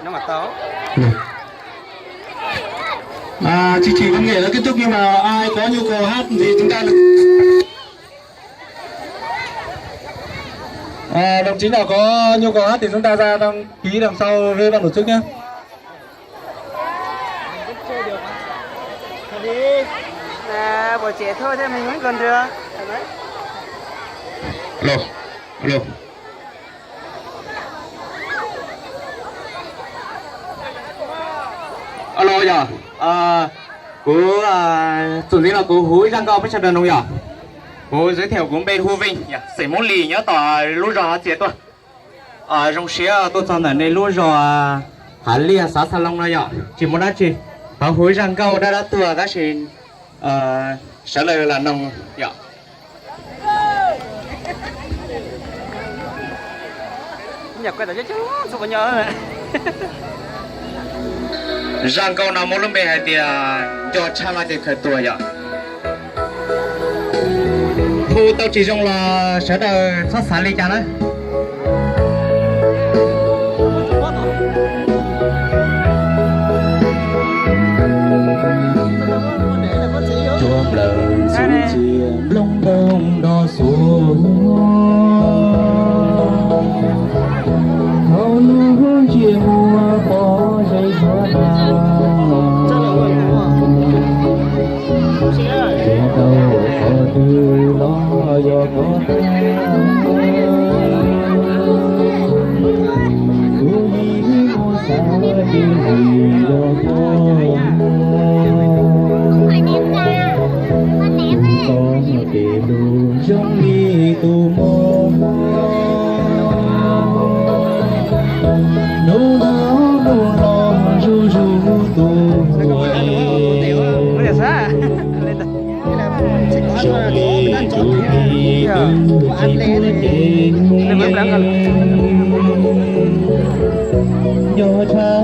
nó mà táo. Chương trình văn nghệ đã kết thúc nhưng mà ai có nhu cầu hát thì chúng ta đồng chí nào có nhu cầu hát thì chúng ta ra đăng ký đằng sau với ban tổ chức nhé. Đi. Buổi trẻ thôi thế mình vẫn còn được. Alo, alo. Alo giờ, cô chủ gì là cô húi răng cao với trận đồng giờ. Cô giới thiệu cũng bên Hu Vinh, sẽ muốn lì nhớ tỏ lúc rõ chế tôi. Trong xe tôi chọn ở đây lúc rõ hẳn lìa xã Sa Long này nhở, chỉ muốn đá chi. Húi răng cao đã tua đã xin trả lời là nông nhở. Nhạc quay tới chứ, sao có nhớ này. Răng cao nào muốn lúc bề hay thì cho cha lại thì khởi tuổi nhở. Thu tao chỉ dùng là sẽ đợi sát sáng đi cha đấy. Chuông lời xuống chiều lông bông đo xuống hầu như hướng chiều mùa có dây thơ đào đâu có tư lo do có cứ nghĩ có sao đi vì do có để đủ trong đi tu mô nấu nấu nấu lòng ru ru tu mùa cho đi tu đi tu chỉ muốn đến do cha